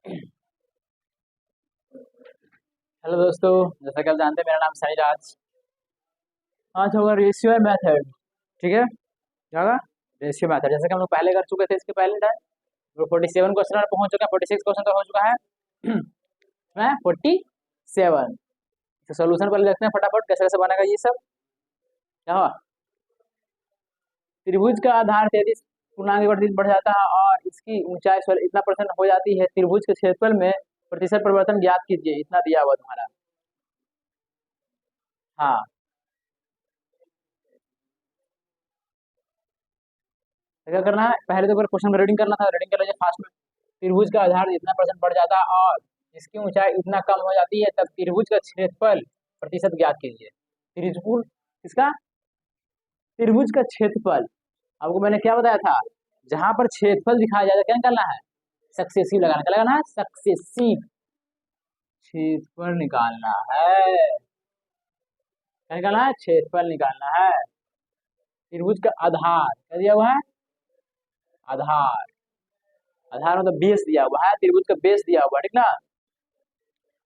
Hello दोस्तों, जैसा कि आप जानते हैं मेरा नाम सनी राज। आज होगा रेशियो मेथड। ठीक है, क्या होगा? रेशियो मेथड, जैसे कि हम लोग पहले कर चुके थे इसके पहले टाइम। वो 47 क्वेश्चन पर पहुंच चुका है, 46 क्वेश्चन तो हो चुका है। मैं 47। तो सोल्यूशन पहले देखते हैं फटाफट कैसे कैसे बनेगा ये सब। क्या हुआ? त्रिभुज का आधार 33 बढ़ जाता है और इसकी ऊंचाई इतना परसेंट हो जाती है। त्रिभुज के क्षेत्रफल में प्रतिशत परिवर्तन ज्ञात कीजिए, इतना दिया हुआ तुम्हारा। हाँ, तो क्या करना है, पहले तो क्वेश्चन में रीडिंग करना था, रीडिंग कर लीजिए फास्ट में। त्रिभुज का आधार इतना परसेंट बढ़ जाता है और इसकी ऊंचाई इतना कम हो जाती है, तब त्रिभुज का क्षेत्रफल प्रतिशत ज्ञात कीजिए। त्रिभुज इसका त्रिभुज का क्षेत्रफल आपको मैंने क्या बताया था, जहां पर क्षेत्रफल दिखाया जाएगा क्या निकालना है, सक्सेसिव लगाना। क्या लगाना है? सक्सेसिव। क्षेत्रफल निकालना है। क्या निकालना है? क्षेत्रफल निकालना है। त्रिभुज का आधार क्या दिया हुआ है? आधार। आधार मतलब बेस दिया हुआ है, त्रिभुज का बेस दिया हुआ है, ठीक ना।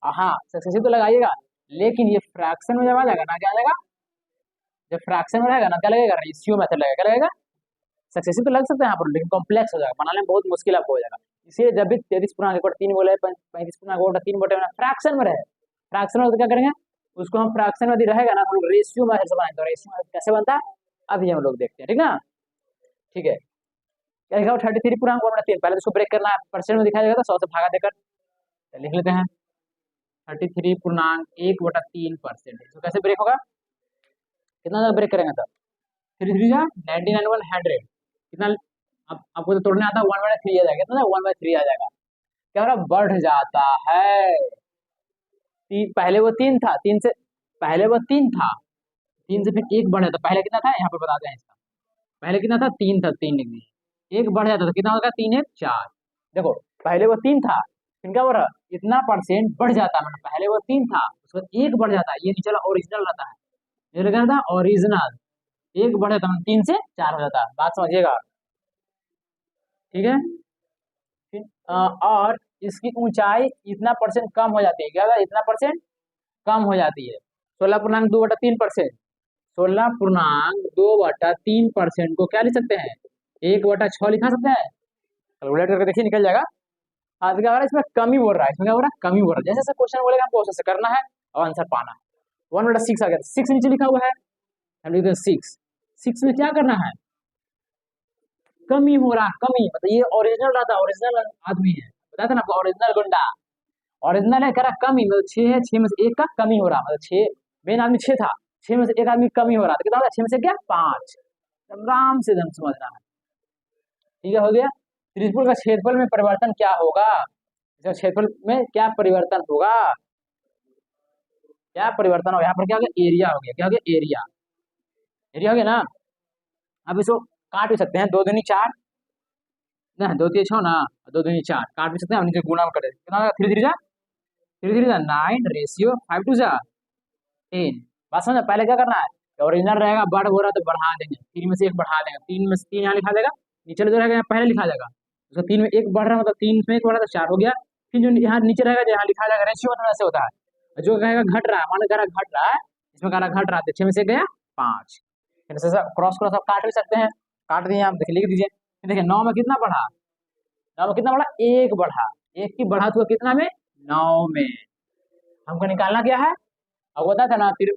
हाँ, सक्सेसिव तो लगाइएगा, लेकिन ये फ्रैक्शन में जब आ जाएगा ना, क्या आ जाएगा? जब फ्रैक्शन में रहेगा ना, क्या लगेगा? रेशियो मेथड लगेगा। क्या लगेगा? सक्सेसिव तो लग सकता है यहाँ पर, लेकिन कॉम्प्लेक्स हो जाएगा, बनाने में बहुत मुश्किल आपको हो जाएगा। इसलिए जब भी 33 तीन बोले, 35 फ्रैक्शन में रहे, फ्रैक्शन में तो क्या करेंगे, उसको हम फ्रैक्शन में यदि रहेगा ना, हम लोग रेशियो मेथड से बनाएंगे। तो रेशियो मेथड कैसे बनता है अभी हम लोग देखते हैं, ठीक ना। ठीक है, क्या लिखा हुआ? 33 पहले तो इसको ब्रेक करना है, परसेंट में दिखाया जाएगा तो 100 से भागा देकर लिख लेते हैं। 33.1/3%। तो कैसे ब्रेक होगा? कितना ज्यादा ब्रेक करेंगे तब? 3 3 99 100 कितना? अब आपको तो तोड़ने आता है, 1/3 आ जाएगा। कितना? 1/3 आ जाएगा। क्या हो रहा? बढ़ जाता है। पहले वो 3 था, 3 से पहले वो 3 था, 3 से फिर एक बढ़ जाता। पहले कितना था यहाँ पे बताते हैं इसका। पहले कितना था? 3 था, 3 लिख दीजिए। एक बढ़ जाता था, कितना होगा? 3 1 4। देखो, पहले वो 3 था, फिर क्या हो रहा? इतना परसेंट बढ़ जाता है, मतलब पहले वो 3 था, उसके बाद एक बढ़ जाता है, ये नीचे वाला ओरिजिनल रहता है, ये लगा था ओरिजिनल। एक बढ़ जाता है, 3 से 4 हो जाता है। बात समझिएगा, ठीक है। फिर और इसकी ऊंचाई इतना परसेंट कम हो जाती है। क्या होगा? इतना परसेंट कम हो जाती है। 16.2/3%। 16.2/3% को क्या लिख सकते हैं? 1/6 लिखा सकते हैं। कैलकुलेट करके देखिए, निकल जाएगा। हाँ, तो क्या हो रहा है, इसमें कमी बोल रहा है, इसमें क्या हो रहा है? कमी बोल रहा है। जैसे जैसे क्वेश्चन बोलेगा हमको वैसे करना है और आंसर पाना है। 1/6 आ गया, 6 नीचे लिखा हुआ है, हम लिखते हैं 6। 6 में क्या करना है? कमी हो रहा है, कमी मतलब ये ओरिजिनल रहता है, ओरिजिनल आदमी है, बताया था ना आपको, ओरिजिनल गुंडा। ओरिजिनल है, कह रहा कमी, मतलब 6 है, 6 में से एक का कमी हो रहा, मतलब 6 मेन आदमी 6 था, 6 में से एक आदमी कमी हो रहा था। कितना होगा? 6 में से क्या? 5। आराम से एकदम समझना है। ठीक है, हो गया। त्रिभुज का क्षेत्रफल में परिवर्तन क्या होगा? इसका क्षेत्रफल में क्या परिवर्तन होगा? क्या परिवर्तन होगा? यहाँ पर क्या हो गया? एरिया हो गया। क्या हो गया? एरिया। एरिया हो गया ना। अब इसको काट भी सकते हैं, 2 दूनी 4 ना, 2 3 6 ना, 2 दूनी 4 काट भी सकते हैं, हम नीचे गुणा कर देते हैं। कितना? 3 3 जा 3 3 जा 9 रेशियो 5 2 जा 10। बात समझ, पहले क्या करना है, ओरिजिनल रहेगा, बढ़ हो रहा तो बढ़ा देंगे, 3 में से एक बढ़ा देंगे, 3 में से 3 यहाँ लिखा जाएगा, नीचे जो रहेगा यहाँ पहले लिखा जाएगा। उसका 3 में एक बढ़ रहा है, मतलब 3 में एक बढ़ रहा तो 4 हो गया। फिर जो यहाँ नीचे रहेगा, जो यहाँ लिखा जाएगा रेशियो, मतलब ऐसे होता है। जो कहेगा घट रहा है, मान लो कह रहा घट रहा है, इसमें कह रहा घट रहा है, तो 6 में से गया 5। क्रॉस क्रॉस आप काट भी सकते हैं, काट दिए आप, देखिए लिख दीजिए। देखिए 9 में कितना बढ़ा? 9 में कितना बढ़ा? एक बढ़ा। एक की बढ़ा तो कितना में? 9 में। हमको निकालना क्या है? अब होता था ना, फिर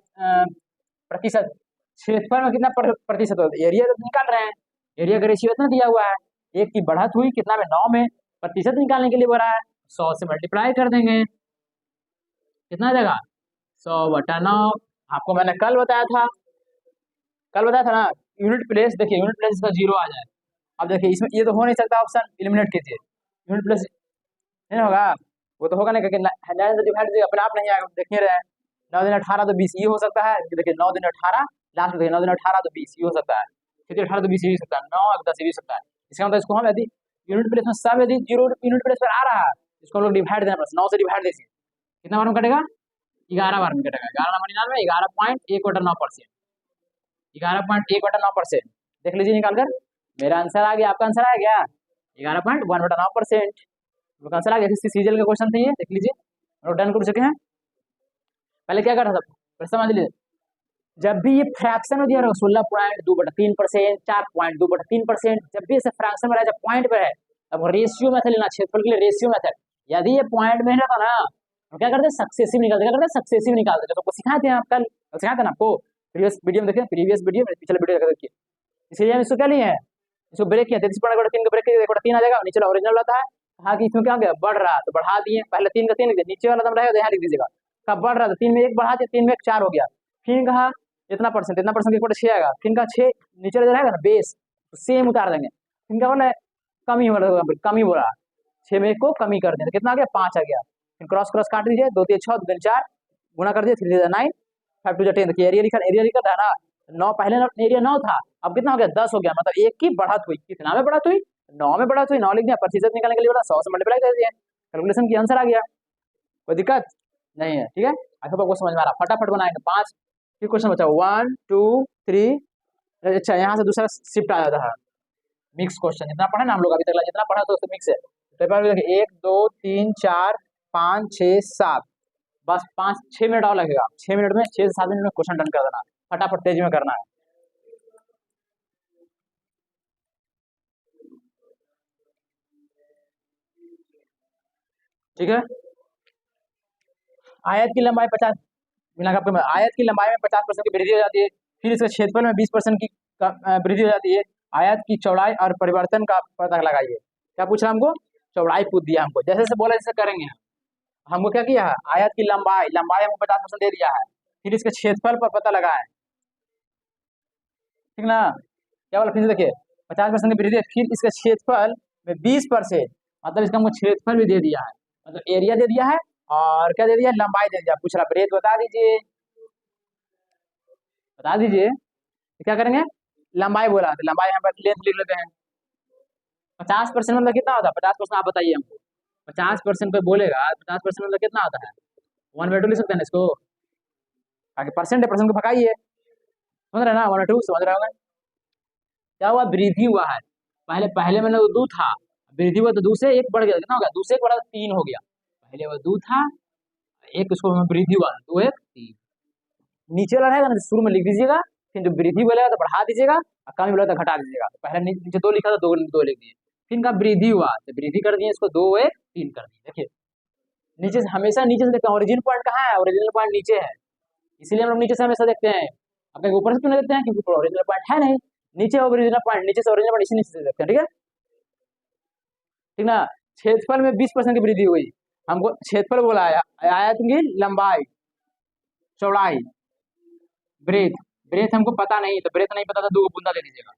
प्रतिशत, क्षेत्रफल में कितना प्रतिशत होता है, एरिया तो निकाल रहे हैं, एरिया का रेशियो इतना दिया हुआ है। एक की बढ़त हुई कितना में? 9 में। प्रतिशत निकालने के लिए बोला है, 100 से मल्टीप्लाई कर देंगे, कितना आ जाएगा? 100/9। आपको मैंने कल बताया था ना, यूनिट प्लेस। देखिए यूनिट प्लेस इसका 0 आ जाए। अब देखिए इसमें ये तो हो नहीं सकता, ऑप्शन एलिमिनेट कीजिए। यूनिट प्लेस नहीं होगा, वो तो होगा नहीं, क्योंकि 9 से डिवाइड अपने आप नहीं आएगा, देखिए रहे। 9 दिन 18 तो 20 ये हो सकता है। देखिए 9 दिन 18, लास्ट में देखिए 9 दिन 18 तो 20 ये हो सकता है। 18 तो 20 ये हो सकता है, 9 10 ये हो सकता है। इसका मतलब इसको हम यदि यूनिट प्लेस में सब यदि 0 यूनिट प्लेस पर आ रहा है, इसको हम लोग डिवाइड देना, बस 9 से डिवाइड दीजिए। कितना बार में कटेगा? 11 बार में कटेगा। 11 11.1/9%। 11.1/9%। देख लीजिए निकाल कर, मेरा आंसर आ गया, आपका आंसर आ गया 11.1/9%। लोग आंसर आ गया। सीजीएल का क्वेश्चन था ये, देख लीजिए, और डन कर चुके हैं। पहले क्या कर रहा था, फिर समझ लीजिए, जब भी ये फ्रैक्शन में दिया रहा 16.2/3%, 4.2/3%, जब भी ऐसे फ्रैक्शन में रहा, जब पॉइंट पे है, अब रेशियो मेथड लेना, क्षेत्रफल के लिए रेशियो मेथड। यदि ये पॉइंट में रहता ना, तो क्या करते, सक्सेसिव निकालते, क्या करते, सक्सेसिव निकालते। जो आपको सिखाए थे आप कल, सिखाया था ना आपको, प्रीवियस वीडियो में देखें, प्रीवियस वीडियो में, पिछले वीडियो देखिए। इसलिए हम इसको क्या लिए हैं, इसको ब्रेक किया, 33.3 का ब्रेक किया, 3 आ जाएगा, नीचे ओरिजिनल रहता है। हाँ कि इसमें क्या हो गया, बढ़ रहा, तो बढ़ा दिए, पहले 3 का 3 लिख दिया, नीचे वाला दम रहेगा तो यहाँ लिख दीजिएगा। कब बढ़ रहा था, 3 में 1 बढ़ा दिया, 3 में 1 4 हो गया। फिर कहा इतना परसेंट, इतना परसेंट 1/6 आएगा। फिर का 6 नीचे रहेगा ना बेस, तो सेम उतार देंगे। फिर क्या बोला, कमी हो रहा है, कमी बोला, 6 में 1 को कमी कर दें, कितना आ गया, 5 आ गया। फिर क्रॉस क्रॉस काट दीजिए, 2 3 6 2 3 4 गुना कर दिए, 3 3 9 5 2 10। देखिए एरिया लिखा था ना, 9 पहले एरिया 9 था, अब कितना हो गया, 10 हो गया। मतलब 1 की बढ़त हुई, कितना में बढ़त हुई, 9 में बढ़त हुई। 9 लिख दिया, प्रतिशत निकालने के लिए बोला 100 से मल्टीप्लाई कर दिया, कैलकुलेशन की आंसर आ गया, कोई दिक्कत नहीं है। ठीक है, आई होप आपको समझ में आ रहा, फटाफट बनाएंगे। 5 फिर क्वेश्चन बचा 1 2 3। अच्छा, यहाँ से दूसरा शिफ्ट आ जाता है, मिक्स क्वेश्चन। जितना पढ़ा ना हम लोग अभी तक, जितना पढ़ा तो मिक्स है। पेपर में देखिए 1 2 3 4 5 6 7, बस 5 6 मिनट और लगेगा। 6 मिनट में, 6 से 7 मिनट में क्वेश्चन डन कर देना, फटाफट तेजी में करना है। ठीक है, आयत की लंबाई 50, आयत की लंबाई में 50% की वृद्धि हो जाती है। फिर इसके क्षेत्रफल में 20% की वृद्धि हो जाती है। आयत की चौड़ाई और परिवर्तन का पता लगाइए। क्या पूछा हमको, चौड़ाई पूछ दिया हमको, जैसे जैसे बोला जैसे करेंगे। हमको क्या किया है, आयत की लंबाई हमको 50% दे दिया है। फिर इसके क्षेत्रफल पर पता लगाए, ठीक ना। क्या बोला, फिर से देखिए, 50% की वृद्धि, फिर इसके क्षेत्रफल में 20%, मतलब इसका हमको क्षेत्रफल भी दे दिया है, मतलब एरिया दे दिया है, और क्या दे दिया, लंबाई दे दिया। पूछ रहा ब्रेथ बता दीजिए, बता दीजिए। तो क्या करेंगे, लंबाई बोला तो लंबाई यहाँ पर लेंथ लिख लेते हैं। 50% मतलब कितना होता है, 50% आप बताइए हमको। 50% पे बोलेगा, 50% मतलब कितना होता है, 1/2 लिख सकते हैं इसको, आगे परसेंट है, परसेंट को भगाइए, समझ रहे ना, 1/2 समझ रहे होंगे। क्या हुआ, वृद्धि हुआ है, पहले पहले में 2 था, वृद्धि हुआ तो 2 से 1 बढ़ गया, कितना हो गया, 2 से 1 बढ़ा 3 हो गया। पहले वो 2 था, 1 उसको वृद्धि हुआ, 2 1 3। नीचे वाला रहेगा ना, शुरू में लिख दीजिएगा, फिर जो वृद्धि बोलेगा तो बढ़ा दीजिएगा, और कमी बोलेगा तो घटा दीजिएगा। तो पहले नीचे 2 लिखा था, 2 लिख दिए। फिर इनका वृद्धि हुआ तो वृद्धि कर दिए, इसको 2 1 3 कर दिए। देखिए नीचे से, हमेशा नीचे से देखते हैं, ओरिजिन पॉइंट कहाँ है, ओरिजिनल पॉइंट नीचे है, इसलिए हम लोग नीचे से हमेशा देखते हैं। अपने ऊपर से क्यों नहीं देखते हैं, क्योंकि ओरिजिनल पॉइंट है नहीं, नीचे ओरिजिनल पॉइंट, नीचे से ओरिजिनल पॉइंट, इसी नीचे से देखते हैं। ठीक है, ठीक ना। क्षेत्रफल में 20% की वृद्धि हुई, हमको क्षेत्रफल बोला है, आयत की लंबाई, चौड़ाई, ब्रेथ, ब्रेथ हमको पता नहीं, तो ब्रेथ नहीं पता तो 2 बूंदा दे दीजिएगा।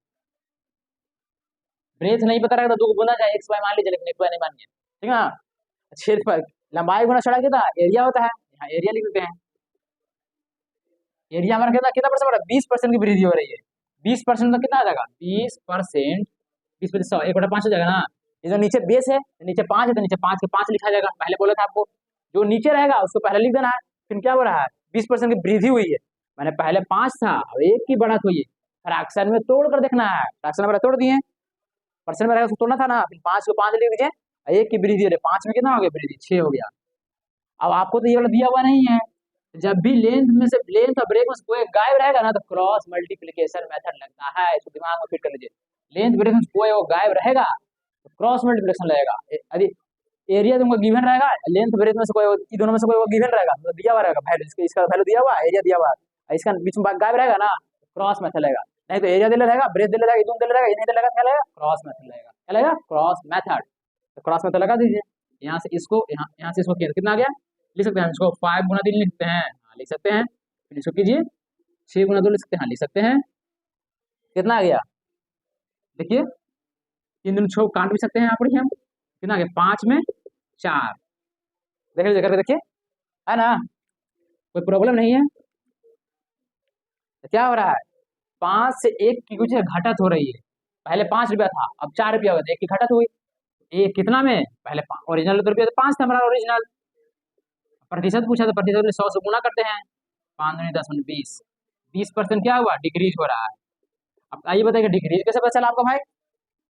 ब्रेथ नहीं पता रहेगा तो 2 बूंदा, चाहे x y मान लीजिए, लेकिन x y नहीं मानिए, ठीक है ना। क्षेत्रफल, लंबाई गुना चौड़ाई कितना, एरिया होता है, यहाँ एरिया लिख देते हैं। एरिया हमारा कितना कितना परसेंट बढ़ा, 20% की वृद्धि हो रही है। 20% में कितना आ जाएगा, 20%, 20% 100, 1/5 हो जाएगा ना। ये जो नीचे बेस है, नीचे 5 है, तो नीचे 5 के 5 लिखा जाएगा। पहले बोला था आपको, जो नीचे रहेगा उसको पहले लिख देना है। फिर क्या हो रहा है, 20% की वृद्धि हुई है, मैंने पहले 5 था, अब 1 की बढ़त हुई है। फ्रैक्शन में तोड़ कर देखना है, फ्रैक्शन में तोड़ दिए, परसेंट में रहेगा उसको तोड़ना था ना। फिर 5 को 5 लिख दीजिए, 1 की वृद्धि हो रही है, 5 में कितना हो गया वृद्धि, 6 हो गया। अब आपको तो ये वाला दिया हुआ नहीं है, जब भी लेंथ में से, लेंथ और ब्रेक में से कोई गायब रहेगा ना, तो क्रॉस मल्टीप्लिकेशन मेथड लगता है, इसको दिमाग में फिट कर लीजिए। लेंथ ब्रेक में कोई वो गायब रहेगा तो क्रॉस मल्टीप्लिकेशन लगेगा। यदि एरिया तुमको गिवन रहेगा, लेंथ ब्रेक में से कोई, दोनों में से कोई वो गिवन रहेगा, तो दिया हुआ रहेगा वैल्यू, इसका वैल्यू दिया हुआ, एरिया दिया हुआ, इसका बीच में गायब रहेगा ना, क्रॉस मेथड लगेगा। नहीं तो एरिया दिया रहेगा, ब्रेथ दिया रहेगा, दोनों दिया रहेगा, ये नहीं दिया रहेगा, क्या लगेगा, क्रॉस मेथड लगेगा। क्या लगेगा, क्रॉस मेथड। तो क्रॉस मेथड लगा दीजिए, यहाँ से इसको, यहाँ से इसको कितना आ गया, लिख सकते हैं इसको, 5 गुना 3 लिखते हैं, लिख सकते हैं। फिर इसको कीजिए, 6 गुना 2 लिख सकते हैं, लिख सकते हैं। कितना आ गया, देखिए 3 दूनी 6 काट भी सकते हैं यहाँ पर ही हम। कितना आ गया, 5 में 4, देख लीजिए करके देखिए, है ना, कोई प्रॉब्लम नहीं है। तो क्या हो रहा है, 5 से 1 की कुछ घटत हो रही है। पहले 5 रुपया था, अब 4 रुपया हो गया, 1 की घटत हुई। एक कितना में, पहले ओरिजिनल रुपया तो 5 था हमारा ओरिजिनल, प्रतिशत पूछा तो प्रतिशत में 100 से गुना करते हैं, 5 दूनी 10 20, 20% क्या हुआ, डिक्रीज हो रहा है। अब आइए बताइए डिक्रीज कैसे पता चला आपका भाई,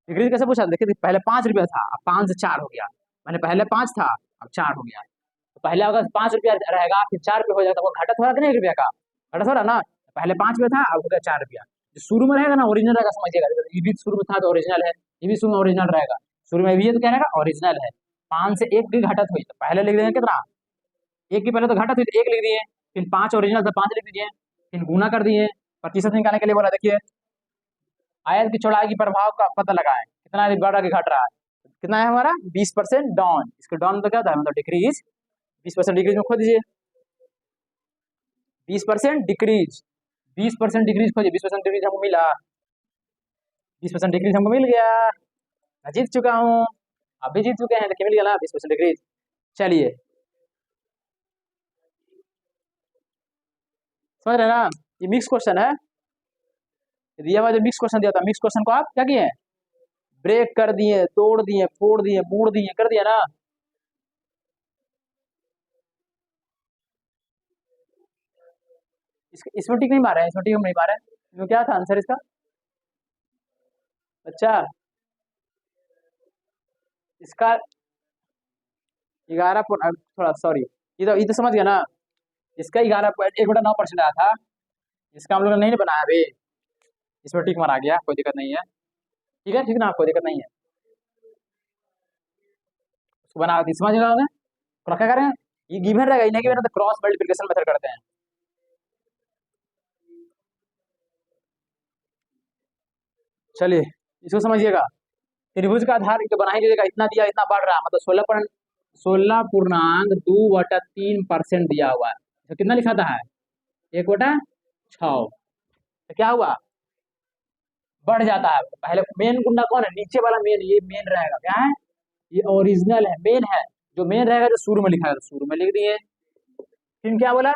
डिक्रीज कैसे पूछा, देखिए पहले 5 रुपया था, अब 5 से 4 हो गया, मैंने पहले 5 था, अब 4 हो गया। तो पहले अगर 5 रुपया रहेगा, फिर 4 रुपये हो जाएगा, तो वो घाटा थोड़ा कि नहीं रुपया का, घाटा थोड़ा ना। पहले 5 में था, अब हो गया 4 रुपया। जो शुरू में रहेगा ना ओरिजिनल रहेगा, समझिएगा। ये भी शुरू में था तो ओरिजिनल है, ये भी शुरू में ओरिजिनल रहेगा। शुरू में भी ये तो क्या रहेगा, ओरिजिनल है। 5 से 1 की घटत हुई, तो पहले लिख देंगे कितना, 1 की पहले तो घटत हुई तो 1 लिख दिए, फिर 5 ओरिजिनल था 5 लिख दीजिए, फिर गुना कर दिए। प्रतिशत निकालने के लिए बोला, देखिए आयत की चौड़ाई की प्रभाव का पता लगाएं, कितना बढ़ रहा है कि घट रहा है। कितना है हमारा 20% डाउन। इसका डाउन मतलब क्या होता है, मतलब डिक्रीज। 20% डिक्रीज में खोज दीजिए, 20% डिक्रीज, 20% डिक्रीज खोजिए। 20% डिक्रीज हमको मिला, 20% डिक्रीज हमको मिल गया, मैं जीत चुका हूँ। आप भी जीत चुके हैं, देखिए मिल गया ना 20% डिक्रीज। चलिए समझ रहे ना, ये मिक्स क्वेश्चन है। दिया हुआ जो मिक्स क्वेश्चन दिया था, मिक्स क्वेश्चन को आप क्या किए, ब्रेक कर दिए, तोड़ दिए, फोड़ दिए, मोड़ दिए, कर दिया ना। इसमें टिक नहीं मारा है, इसमें टिक नहीं मारा है। इसमें क्या था आंसर इसका, अच्छा इसका 11 थोड़ा सॉरी, ये तो समझ गया ना। इसका 11.1/9% आया था, इसका हम लोग ने नहीं बनाया अभी। इसमें टिक मारा गया, कोई दिक्कत नहीं है, ठीक है, ठीक ना, कोई दिक्कत नहीं है। उसको बना समझ रहे होंगे। थोड़ा क्या करें, ये गिवन रहेगा, इन्हें गिवन तो क्रॉस मल्टीप्लिकेशन मेथड करते हैं। चलिए इसको समझिएगा। त्रिभुज का आधार तो बना ही दीजिएगा, इतना दिया इतना बढ़ रहा है, मतलब 16.3% दिया हुआ है। तो कितना लिखा था है, 1/6। तो क्या हुआ, बढ़ जाता है। पहले मेन गुंडा कौन है, नीचे वाला मेन, ये मेन रहेगा, क्या है, ये ओरिजिनल है, मेन है। जो मेन रहेगा जो शुरू में लिखा है, तो शुरू में लिख दिए। फिर क्या बोला,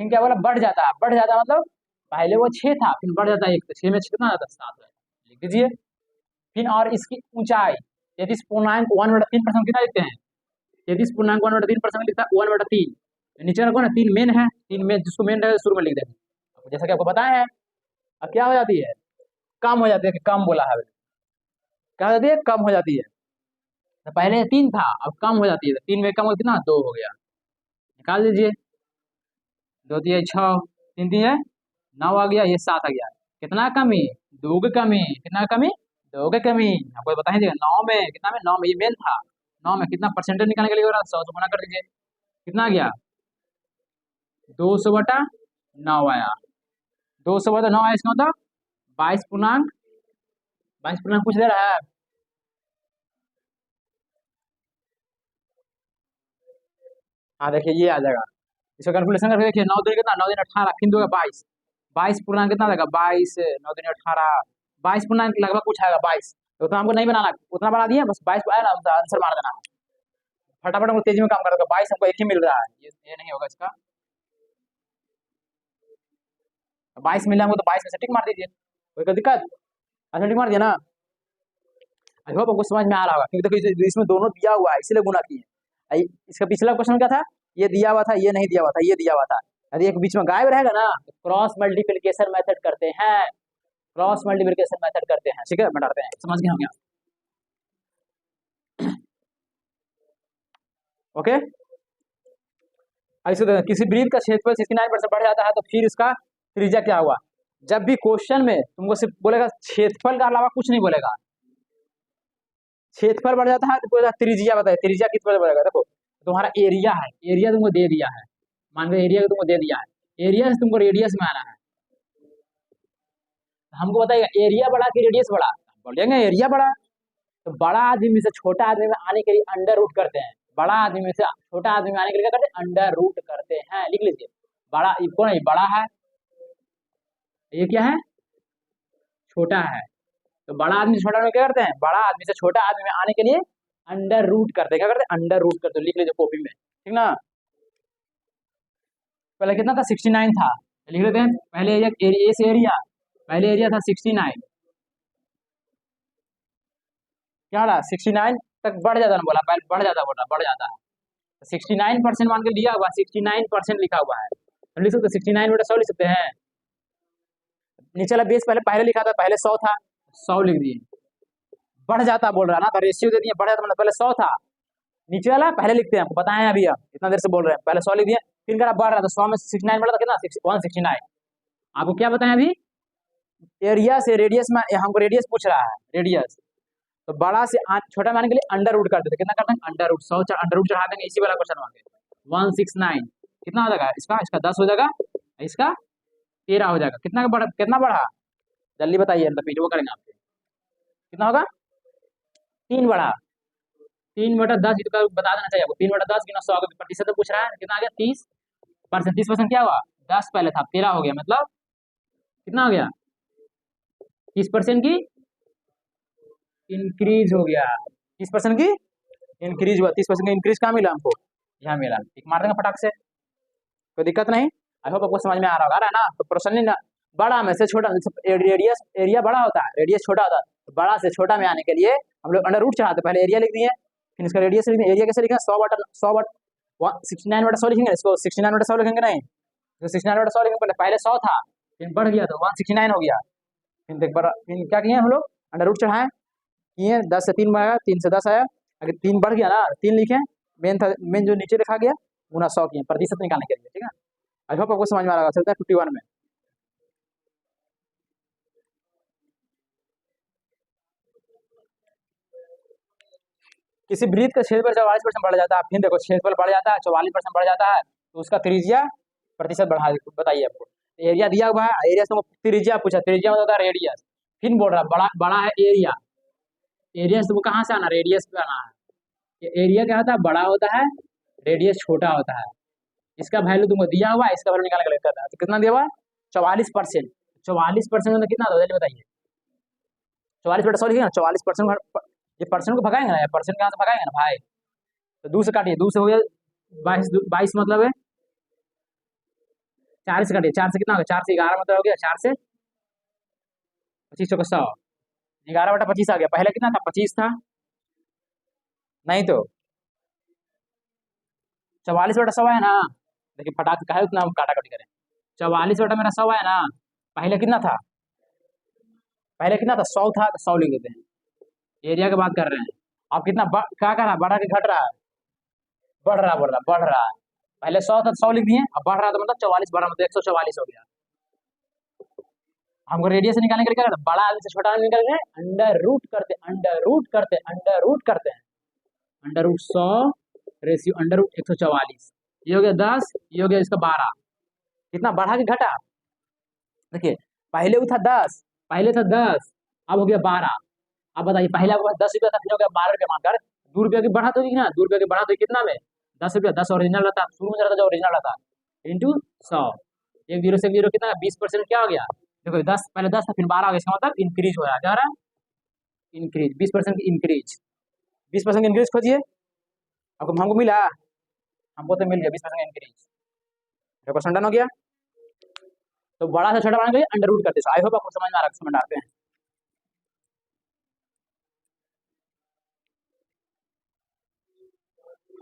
फिर क्या बोला, बढ़ जाता है। बढ़ जाता है मतलब पहले वो 6 था, फिर बढ़ जाता है 1, तो 6 में 6 कितना आता है, 7 लिख दीजिए। फिर और इसकी ऊंचाई 33.1/3% कितना लिखते हैं, 33.1/3% लिखता है 1/3। नीचे का कौन है, 3 मेन है, 3 मेन, जिसको मेन रहेगा शुरू में लिख देंगे। जैसा कि आपको बताया है। अब क्या हो जाती है, कम हो जाती है, कि कम बोला है, क्या हो जाती है, कम हो जाती है। तो पहले 3 था, अब कम हो जाती है, तो 3 में कम हो कितना, 2 हो गया। निकाल दीजिए, 2 दिए 6, 3 दिए 9 आ गया, ये 7 आ गया। कितना कमी, 2 की कमी, कितना कमी, 2 की कमी। आपको बता ही देगा 9 में कितना, में 9 में ये मेन था, 9 में कितना परसेंटेज निकालने के लिए हो रहा है, 100 से गुना कर दीजिए, कितना आ गया, 200/9 आया। 200/9 आया, इसका मतलब 22 पूर्णांक, 22 पूर्णांक कुछ दे रहा है। हाँ देखिए ये आ जाएगा, इसका कैलकुलेशन करके देखिए, 9 दिन कितना, 9 दिन 18, फिर 2 22, 22 पूर्णांक कितना आएगा, 22, 9 दिन 18, 22 पूर्णांक लगभग कुछ आएगा 22। तो उतना हमको नहीं बनाना, उतना बना दिए बस, 22 आया ना, आंसर मार देना। फटाफट हमको तेजी में काम कर देगा, 22 हमको एक ही मिल रहा है, ये नहीं होगा इसका। 22 मिला हमको, तो 22 में से टिक मार दीजिए, कोई दिक्कत। अच्छा टिक मार दिया ना। आई होप आपको समझ में आ रहा होगा, क्योंकि देखो इसमें दोनों दिया हुआ है, इसलिए गुना किए। इसका पिछला क्वेश्चन क्या था, ये दिया हुआ था, ये नहीं दिया हुआ था, ये दिया हुआ था। यदि एक बीच में गायब रहेगा ना, तो क्रॉस मल्टीप्लिकेशन मेथड करते हैं, क्रॉस मल्टीप्लिकेशन मेथड करते हैं, ठीक है, बैठाते हैं, समझ गए होंगे। ओके, ऐसे किसी वृत्त का क्षेत्रफल 69% बढ़ जाता है, तो फिर इसका त्रिज्या क्या हुआ। जब भी क्वेश्चन में तुमको सिर्फ बोलेगा क्षेत्रफल के अलावा कुछ नहीं बोलेगा, क्षेत्रफल बढ़ जाता है तो बोलेगा त्रिज्या बताए, त्रिज्या कितना बढ़ेगा। देखो तुम्हारा एरिया है, एरिया तुमको दे दिया है, मान लो एरिया तुमको दे दिया है, एरिया से तुमको रेडियस में आना है। हमको बताइएगा एरिया बड़ा कि रेडियस बड़ा, बोलेंगे एरिया बड़ा। तो बड़ा आदमी से छोटा आदमी में आने के लिए अंडर रूट करते हैं, बड़ा आदमी में से छोटा आदमी में आने के लिए क्या करते हैं, अंडर रूट करते हैं, लिख लीजिए। बड़ा कौन है, बड़ा है, ये क्या है, छोटा है। तो बड़ा आदमी से छोटा आदमी क्या करते हैं, बड़ा आदमी से छोटा आदमी में आने के लिए अंडर रूट करते हैं, क्या करते हैं, अंडर रूट करते, लिख लीजिए कॉपी में, ठीक ना। पहले कितना था, 69 था, लिख लेते हैं। पहले एरिया से एरिया, पहले एरिया था 69, क्या रहा 69 तक बढ़ जाता ना, बोला पहले बढ़ जाता, बोला बढ़ जाता है। 69% मान के लिया हुआ, 69% लिखा हुआ है, हम लिख सकते 69/100 लिख सकते हैं। नीचे वाला बेस पहले पहले लिखा था, पहले 100 था, 100 लिख दिए। बढ़ जाता बोल रहा है ना, तो रेशियो दे दिए बढ़ जाता, मतलब पहले 100 था, नीचे वाला पहले लिखते हैं, आपको बताएं अभी, हम इतना देर से बोल रहे हैं, पहले 100 लिख दिए, फिर करा बढ़ रहा था, 100 में 69 बढ़ा था कितना, 169। आपको क्या बताएं अभी, एरिया से रेडियस में, हमको रेडियस पूछ रहा है, रेडियस, तो बड़ा से छोटा मानने के लिए अंडर रूट कर देते, कितना करते हैं, अंडर रूट, 100 अंडर रूट चढ़ा देंगे, इसी वाला क्वेश्चन मांगे, 169 कितना हो जाएगा इसका, इसका 10 हो जाएगा, इसका 13 हो जाएगा, कितना बढ़ा, जल्दी बताइए, मतलब वो करेंगे आपके, कितना होगा, 3 बढ़ा, 3/10, इसका बता देना चाहिए आपको, 3/10 गुना 100, प्रतिशत तो पूछ रहा है, कितना आ गया, 30%, 30% क्या हुआ, 10 पहले था, 13 हो गया, मतलब कितना हो गया, 30% की इंक्रीज हो गया, 30% की इंक्रीज हुआ, 30% का इंक्रीज कहाँ मिला हमको, यहाँ मिला, ठीक मार देंगे फटाक से, कोई दिक्कत नहीं, आई होप आपको समझ में आ रहा है ना, तो प्रश्न ना, बड़ा में से छोटा, रेडियस, एरिया बड़ा होता है, रेडियस छोटा होता है, तो बड़ा से छोटा में आने के लिए हम लोग अंडर रूट चढ़ाते, पहले एरिया लिख दिए, फिर इसका रेडियस लिख दिए, एरिया कैसे लिखें, 69/100 लिखेंगे, इसको 69/100 लिखेंगे नहीं, तो 69/100 लिखेंगे, पहले 100 था, फिर बढ़ गया तो 169 हो गया, फिर क्या किए हम लोग, अंडर रूट चढ़ाए, किए 10 से 3 आया, 3 से 10 आया, अगर 3 बढ़ गया ना, 3 लिखे, मेन जो नीचे लिखा गया गुना 100 किए, प्रतिशत निकालने के लिए, ठीक है, आई होप आपको समझ में आ रहा है, चलता है 51 में, किसी वृत्त का क्षेत्रफल 44% बढ़ जाता है, फिर देखो क्षेत्रफल बढ़ जाता है, 44% बढ़ जाता है, तो उसका त्रिज्या प्रतिशत बढ़ा, बताइए आपको, एरिया दिया हुआ है, एरिया से त्रिज्या पूछा, त्रिज्या मतलब होता है रेडियस, फिर बोल रहा बड़ा बड़ा है एरिया, एरिया से वो कहाँ से आना, रेडियस पे आना है, एरिया क्या होता है, बड़ा होता है, रेडियस छोटा होता है, इसका वैल्यू तुमको दिया हुआ है, इसका वैल्यू निकालने का लेकर है, तो कितना दिया हुआ है, 44%, 44% मतलब कितना होता है, बताइए, 44/100 लिखिए ना, 44%, ये परसेंट को भगाएंगे ना, परसेंट कहाँ से भगाएंगे ना भाई, तो 2 से काटिए, 2 से हो गया 22, 22 मतलब है 4 से काटिए, 4 से कितना हो गया, 4 से 11 मतलब हो गया, 4 से 25 का 100, 11/25 आ गया, पहले कितना था, 25 था, नहीं तो 44/100 है ना, देखिए फटाक से कहे उतना हम काटा काटी करें, 44 मेरा 100 है ना, पहले कितना था, पहले कितना था, 100 था, तो 100 लिख देते हैं, एरिया की बात कर रहे हैं, अब कितना क्या कर रहा है, बढ़ा के घट रहा है, बढ़ रहा है, पहले 100 था, 100 लिख दिए, अब बढ़ रहा था मतलब 44 बढ़ रहा, मतलब 144 हो गया, हमको रेडियस से निकालने के लिए क्या करते, बड़ा आदमी से छोटा आदमी निकाल रहे, अंडर रूट करते, अंडर रूट करते, अंडर रूट करते हैं, under root 100 ratio under root 144, ये हो गया 10, ये हो गया इसका 12, कितना बढ़ा के घटा, देखिए पहले वो था 10, पहले था 10, अब हो गया 12, अब बताइए पहले आपको 10 रुपया था, फिर हो गया 12 रुपया मानकर, 2 रुपया की बढ़ा तो ना, 2 रुपया की बढ़ा तो कितना में, 10 रुपया, 10 ओरिजिनल रहता, शुरू में रहता जो ओरिजिनल रहता, इंटू 100, एक जीरो से जीरो कितना, 20% क्या हो गया, देखो 10 पहले 10 था, फिर 12 हो गया, इसका मतलब इंक्रीज हो रहा है, क्या हो रहा है, इंक्रीज, 20% की इंक्रीज, 20% की इंक्रीज खोजिए, आपको हमको मिला, हमको तो मिल गया 20% इंक्रीज, क्वेश्चन डन हो गया, तो बड़ा से छोटा बनाने के लिए अंडर रूट करते हैं, आई होप आपको समझ में आ रहा है, समझ आते हैं,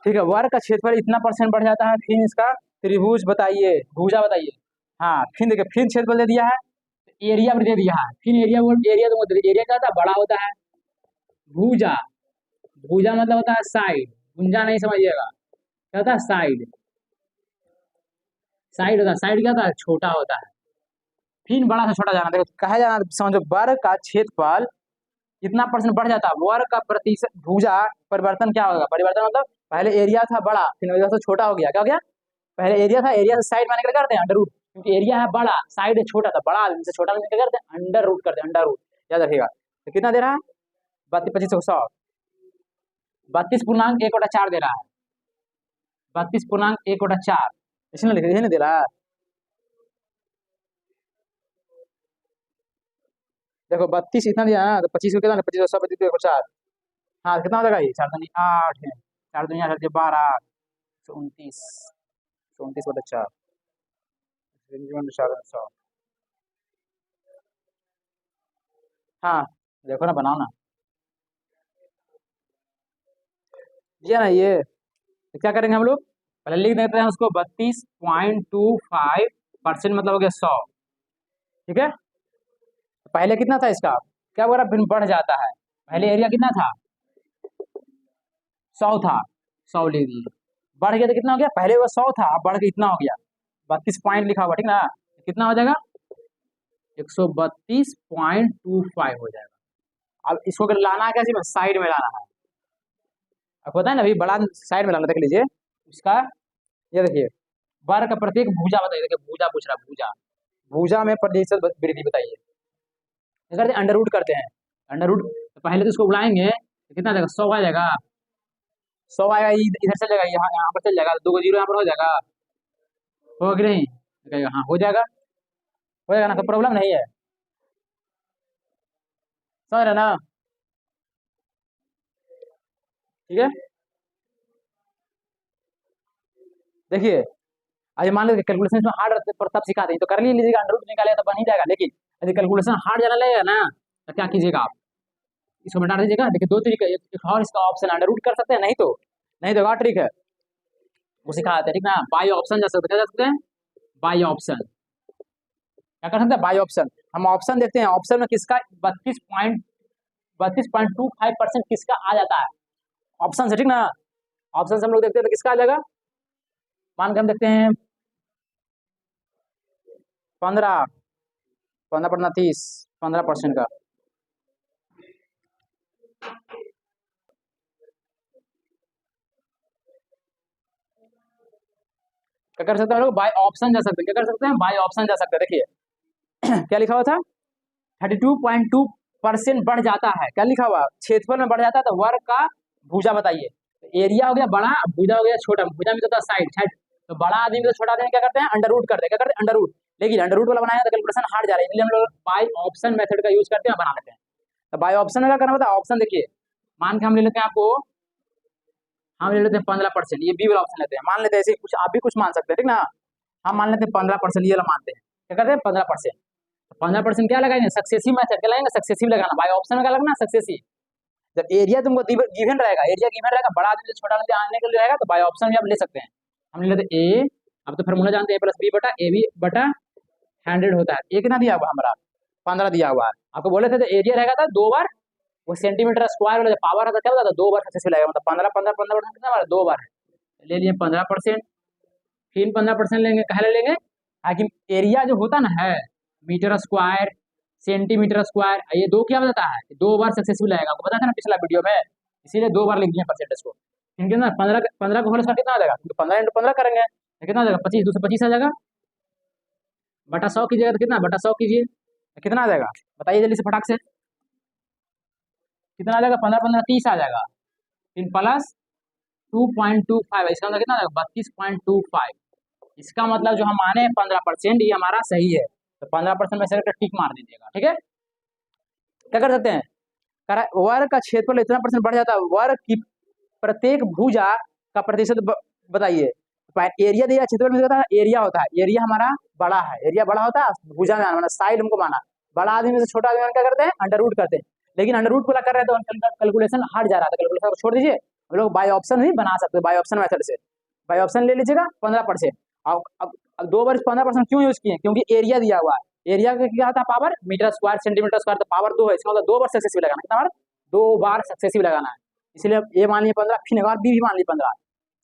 ठीक है, वर्ग का क्षेत्रफल इतना परसेंट बढ़ जाता है, फिर इसका त्रिभुज बताइए, भुजा बताइए, हाँ फिर देखिए, फिर क्षेत्रफल दे दिया है, एरिया भी दे दिया है, फिर एरिया एरिया क्या होता है, बड़ा होता है, भुजा, भुजा मतलब होता है साइड, भुंजा नहीं समझिएगा, क्या होता है साइड, साइड होता है, साइड क्या होता है, छोटा होता है, फिर बड़ा से छोटा जाना, देखो कहा जाना, समझो वर्ग का क्षेत्रफल कितना परसेंट बढ़ जाता है, वर्ग का प्रतिशत, भुजा परिवर्तन क्या होगा, परिवर्तन मतलब पहले एरिया था बड़ा, फिर एरिया से छोटा हो गया, क्या हो गया, पहले एरिया था, एरिया से साइड माने क्या करते हैं, अंडर रूट, क्योंकि एरिया है बड़ा, साइड है छोटा था, बड़ा आदमी से छोटा आदमी क्या करते हैं, अंडर रूट करते हैं, अंडर रूट, याद रखिएगा, तो कितना दे रहा है, 32/25 32.1/4 दे रहा है, 32.1/4, इसने लिखे, नहीं दे रहा है, देखो 32 इतना दिया ना, तो 25 को कितना, 25 100 32 1/4, हाँ कितना हो जाएगा, ये 4 दूनी 8 है, 4 दूनी 8 12, 29, 29/4, 100, हाँ देखो ना, बनाओ ना, ये ना, ये तो क्या करेंगे हम लोग, पहले लिख देते हैं उसको, 32.25% मतलब हो गया 100, ठीक है, पहले कितना था इसका, क्या वगैरह फिर बढ़ जाता है, पहले एरिया कितना था, 100 था, 100 ले दिए, बढ़ गया तो कितना हो गया, पहले वो 100 था, अब बढ़ के इतना हो गया, 32 पॉइंट लिखा हुआ, ठीक ना, कितना हो जाएगा 132.25 हो जाएगा। अब इसको अगर लाना है कैसे, साइड में लाना है, अब पता है ना, अभी बड़ा साइड में लाना, देख लीजिए इसका, ये देखिए वर्ग का प्रत्येक भुजा बताइए, देखिए भुजा पूछ रहा, भुजा, भुजा में प्रतिशत वृद्धि बताइए, अगर अंडर रूट करते हैं, अंडर रूट तो पहले तो इसको उड़ाएंगे तो कितना आ जाएगा, 100 आ जाएगा, 100 आएगा, इधर चल जाएगा, यहाँ यहाँ पर चल जाएगा, 2 को 0 यहाँ पर हो जाएगा, होगा कि नहीं, कहेगा हाँ हो जाएगा ना, तो प्रॉब्लम नहीं है, समझ रहे ना, ठीक है। देखिए अभी मान लीजिए कैलकुलेशन में हार्ड रहते पर तब सिखाते हैं, तो कर लीजिएगा, अंडर रूट निकालेगा तो बन ही जाएगा, लेकिन यदि कैलकुलेशन हार्ड जाना लगेगा ना, तो क्या कीजिएगा आप, इसको मिटा दीजिएगा, देखिए 2 तरीके, एक और इसका ऑप्शन अंडर रूट कर सकते हैं, नहीं तो और ट्रिक है, वो सिखाते हैं, ठीक ना, बाई ऑप्शन जा सकते, क्या जा सकते हैं, बाई ऑप्शन, क्या कर सकते हैं, बाई ऑप्शन, हम ऑप्शन देखते हैं, ऑप्शन में किसका 32.25% किसका आ जाता है, ऑप्शन से, ठीक ना, ऑप्शन से हम लोग देखते हैं तो किसका आ जाएगा, मान के हम देखते हैं 15 15 30 15% का, क्या कर सकते हैं हम लोग, बाय ऑप्शन जा सकते हैं, क्या कर सकते हैं, बाय ऑप्शन जा सकते हैं, देखिए क्या लिखा हुआ था, 32.2% बढ़ जाता है, क्या लिखा हुआ, क्षेत्रफल में बढ़ जाता है, तो वर्ग का भुजा बताइए, एरिया हो गया बड़ा, भुजा हो गया छोटा, भुजा में तो साइड साइड, तो बड़ा आदमी तो छोटा आदमी क्या करते हैं, अंडर रूट करते हैं, क्या करते हैं, अंडर रूट, लेकिन अंडर रूट वाला बनाया तो कैलकुलेशन हार्ड जा रहा है, इसलिए हम लोग बाय ऑप्शन मेथड का यूज करते हैं, बना लेते हैं, तो बाय ऑप्शन में क्या करना होता है, ऑप्शन देखिए, मान के हम ले लेते हैं, आपको हम ले लेते हैं 15%, ये बी वाला ऑप्शन लेते हैं, मान लेते हैं ऐसे कुछ, आप भी कुछ मान सकते हैं, ठीक ना, हम मान लेते हैं 15%, ये वाला मानते हैं, क्या करते हैं 15%, 15% क्या लगाएंगे, सक्सेसिव मेथड क्या लगाएंगे, सक्सेसिव लगाना, बाय ऑप्शन में क्या लगना, सक्सेसिव, जब एरिया तुमको गिवन रहेगा, एरिया गिवन रहेगा, बड़ा आदमी से छोटा आदमी आने के लिए रहेगा, तो बाय ऑप्शन में आप ले सकते हैं, हम ले लेते ए, अब तो फॉर्मूला जानते हैं, A+B बटा AB बटा 100 होता है, एक ना दिया हुआ हमारा 15 दिया हुआ है, आपको बोले थे तो एरिया रहेगा था 2 बार, वो सेंटीमीटर स्क्वायर वाला पावर आता क्या होता था, 2 बार सक्सेसफुल आएगा, मतलब 15 कितना बार, 2 बार है, ले लिए 15%, फिर 15% लेंगे, कहा ले लेंगे, ताकि एरिया जो होता ना है, मीटर स्क्वायर सेंटीमीटर स्क्वायर, ये 2 क्या बताता है, 2 बार सक्सेसफुल आएगा, आपको पता था ना पिछला वीडियो में, इसीलिए 2 बार लिख दिए परसेंटेज को, इनके ना 15 का होल स्क्वायर कितना आ जाएगा, तो 15 × 15 करेंगे तो कितना आ जाएगा, 25 225 आ जाएगा, बटा 100 कीजिएगा तो कितना, बटा 100 कीजिए तो कितना आ जाएगा, बताइए जल्दी से फटाक से, कितना आ जाएगा, 15 15 30 आ जाएगा, फिर प्लस 2.25, इसका मतलब कितना आ जाएगा, 32.25, इसका मतलब जो हम माने 15%, ये हमारा सही है, तो 15% में से टिक मार दीजिएगा, ठीक है। क्या कर सकते हैं, वर्ग का क्षेत्रफल इतना % बढ़ जाता है, वर्ग की प्रत्येक भुजा का प्रतिशत बताइए, एरिया दिया, क्षेत्रफल में होता है, एरिया होता है, एरिया हमारा बड़ा है, एरिया बड़ा होता है, भुजा में आना, साइड हमको माना, बड़ा आदमी से छोटा आदमी क्या करते हैं, अंडर रूट करते हैं, लेकिन अंडर रूट वाला कर रहे हैं तो कैलकुलेशन हार्ड जा रहा था, कैलकुलेशन को छोड़ दीजिए, हम लोग बाय ऑप्शन ही बना सकते हैं, बाय ऑप्शन मेथड से, बाय ऑप्शन ले लीजिएगा 15%, अब 2 बार 15% क्यों यूज किए, क्योंकि एरिया दिया हुआ है, एरिया का क्या होता है, power meter square centimetre square, तो पावर 2 है, इसका मतलब 2 बार सक्सेसिव लगाना, कितना बार, 2 बार सक्सेसिव लगाना है, इसलिए ए मान लिया 15, फिर एक बार बी भी मान लिया 15,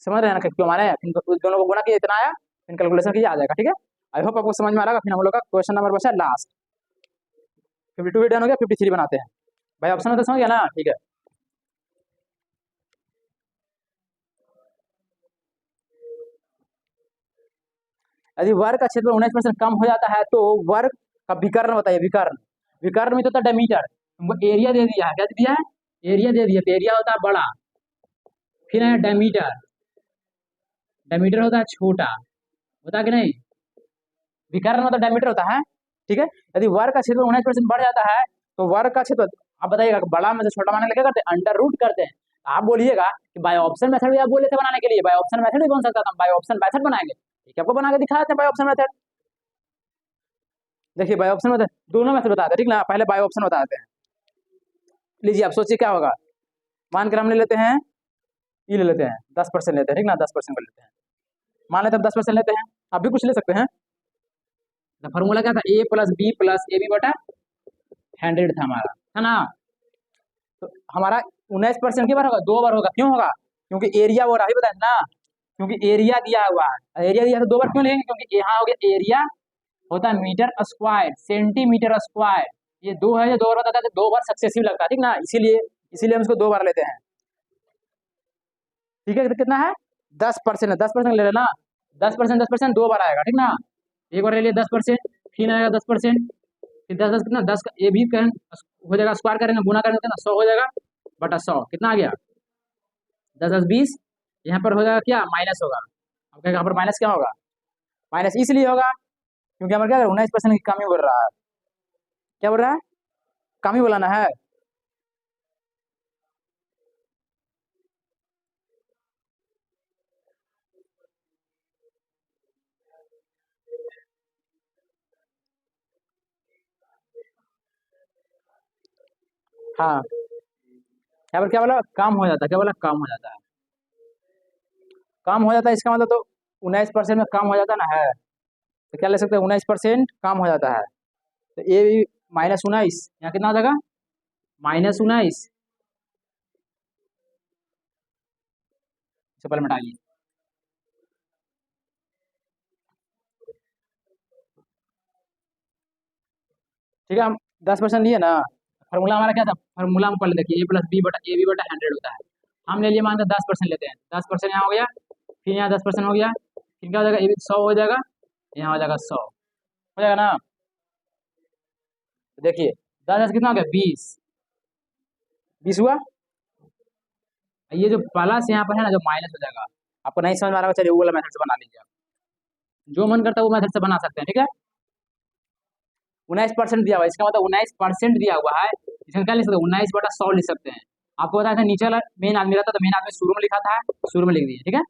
समझ रहे हैं ना क्यों माने, फिर दोनों को गुणा किया इतना आया, फिर कैलकुलेशन कीजिए आ जाएगा, ठीक है। आई होप आपको समझ में आ रहा है, फिर हम लोग का क्वेश्चन नंबर बचा लास्ट, 52 डन हो गया, 53 बनाते हैं, भाई ऑप्शन में तो समझ गया ना, ठीक है। यदि वर्ग का क्षेत्रफल 19% कम हो जाता है तो वर्ग का विकर्ण बताइए, विकर्ण, विकर्ण में तो होता है डायमीटर, तुमको एरिया दे दिया है, क्या दिया है, एरिया दे दिया, तो एरिया होता है बड़ा, फिर है डायमीटर, डायमीटर होता है छोटा, होता कि नहीं, विकर्ण मतलब डायमीटर होता है, ठीक है। यदि वर्ग का क्षेत्रफल 19% बढ़ जाता है तो वर्ग का क्षेत्रफल, आप बताइएगा बड़ा में से छोटा बनाने के लिए करते हैं, अंडर रूट करते हैं, आप बोलिएगा कि बाय ऑप्शन मेथड भी आप बोले थे बनाने के लिए, बाय ऑप्शन मेथड भी बन सकता था, बाय ऑप्शन मेथड बनाएंगे, ठीक है, आपको बना के दिखा देते हैं बाय ऑप्शन मेथड, देखिए बाय ऑप्शन मेथड, दोनों मेथड बताते हैं, ठीक ना, पहले बाय ऑप्शन बता देते हैं, लीजिए आप सोचिए क्या होगा, मान कर हम ले लेते हैं, ये ले लेते हैं 10% लेते हैं, ठीक ना, 10% कर लेते हैं, मान लेते हैं 10% लेते हैं, आप भी कुछ ले सकते हैं, फॉर्मूला क्या था, A + B + AB बटा 100 था हमारा, है ना, तो हमारा 19% के बार होगा, 2 बार होगा। क्यों होगा? क्योंकि एरिया वो राही बताया ना, क्योंकि एरिया दिया हुआ है, एरिया दिया तो 2 बार क्यों लेंगे? क्योंकि यहाँ हो गया एरिया होता है मीटर स्क्वायर, सेंटीमीटर स्क्वायर, ये 2 है, ये 2 बार बताता है, तो 2 बार सक्सेसिव लगता है, ठीक ना, इसीलिए इसीलिए हम इसको 2 बार लेते हैं। ठीक है, तो कितना है 10% है, 10% ले लेना, 10% 2 बार आएगा, ठीक ना। एक बार ले लिया 10%, फिर आएगा 10%, फिर 10 कितना 10 का ये भी हो जाएगा, स्क्वायर करेंगे गुना करेंगे ना 100 हो जाएगा बटा 100, कितना आ गया 10 10 20। यहाँ पर हो जाएगा क्या माइनस होगा। अब यहाँ पर माइनस क्या होगा? माइनस इसलिए होगा क्योंकि हमारे क्या 19% की कमी बोल रहा है। क्या बोल रहा है? कमी बोलाना है। हाँ, यहाँ पर क्या बोला? कम हो जाता है। क्या बोला? कम हो जाता है। कम हो जाता है इसका मतलब तो 19% में कम हो जाता ना है, तो क्या ले सकते हैं 19% कम हो जाता है, तो ये भी -19, यहाँ कितना आ जाएगा -19। इसे पहले मिटाइए। ठीक है, हम 10% लिए ना, फार्मूला हमारा क्या था? फार्मूला हम पहले देखिए, ए बटा 100 होता है। हम ले लिए मानकर 10% लेते हैं, 10% यहाँ हो गया, फिर यहाँ 10% हो गया, फिर क्या हो जाएगा? ये 100 हो जाएगा, यहाँ हो जाएगा 100, हो जाएगा ना। तो देखिए 10 कितना हो गया 20, 20 हुआ। ये जो प्लस यहाँ पर है ना, जो माइनस हो जाएगा, आपको नहीं समझ में आ रहा होगा, चलिए वो वाला मेथड से बना लीजिए आप, जो मन करता है वो मेथड से बना सकते हैं, ठीक है। 19% दिया हुआ है, इसका मतलब 19% दिया हुआ है, इसमें क्या लिख सकते हैं 19/100 लिख सकते हैं। आपको बताया था नीचे वाला मेन आदमी रहता, तो मेन आदमी शुरू में लिखा था, शुरू में लिख दिए, ठीक है।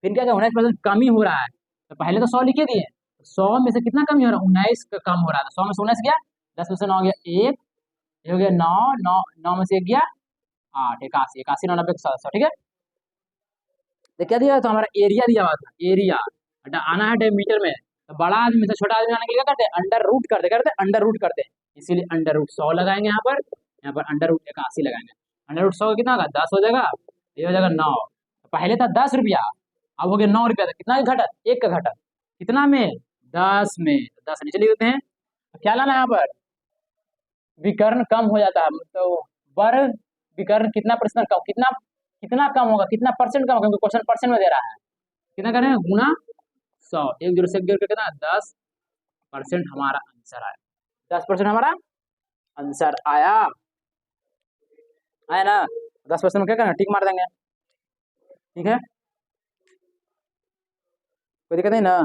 फिर क्या 19% कम ही हो रहा है, तो पहले तो 100 लिखे दिए, 100 में से कितना कम ही हो रहा है 19 का कम हो रहा है, तो 100 में से 19 गया, 10% हो गया 1, ये हो गया 9, 9 9 में से 1 गया 8, 81, 81 9 90 100, ठीक है। तो क्या दिया? तो हमारा एरिया दिया हुआ था, एरिया आना है मीटर में, तो बड़ा आदमी से छोटा आदमी आने के लिए क्या करते हैं? अंडर रूट करते अंडर रूट करते हैं, इसीलिए अंडर रूट 100 लगाएंगे यहाँ पर अंडर रूट 81 लगाएंगे। अंडर रूट 100 कितना होगा 10 हो जाएगा, ये हो जाएगा 9। पहले था 10 रुपया, अब हो गया 9 रुपया, तो कितना का घटत? 1 का घटत, कितना में 10 में, 10 नीचे लिख देते हैं। तो क्या लाना है यहाँ पर? विकर्ण कम हो जाता है, तो वर्ग विकर्ण कितना प्रतिशत कम, कितना कितना कम होगा, कितना परसेंट कम होगा, क्योंकि क्वेश्चन परसेंट में दे रहा है। कितना करें? गुना 100, 1 0 से 1 जोड़ के कितना 10% हमारा आंसर आया, 10% हमारा आंसर आया, आया ना। 10% में क्या करना? टिक मार देंगे, ठीक है, कोई दिक्कत नहीं ना,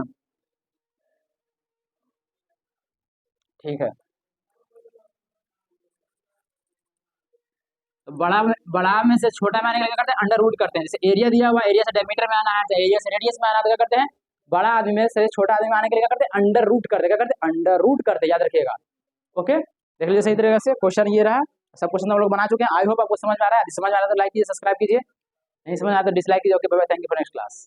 ठीक है। तो बड़ा में से छोटा में आने के लिए क्या करते हैं? अंडर रूट करते हैं। जैसे एरिया दिया हुआ, एरिया से डायमीटर में आना है, चाहे एरिया से रेडियस में आना है, तो क्या करते हैं? बड़ा आदमी में से छोटा आदमी में आने के लिए क्या करते हैं? अंडर रूट करते, क्या करते हैं? अंडर रूट करते, याद रखिएगा। ओके, देख लीजिए सही तरीके से क्वेश्चन ये रहा, सब क्वेश्चन हम लोग बना चुके हैं। आई होप आपको समझ में आ रहा है, समझ में आ रहा है तो लाइक कीजिए, सब्सक्राइब कीजिए, नहीं समझ आ रहा तो डिसलाइक कीजिए। Okay bye bye, thank you for next class.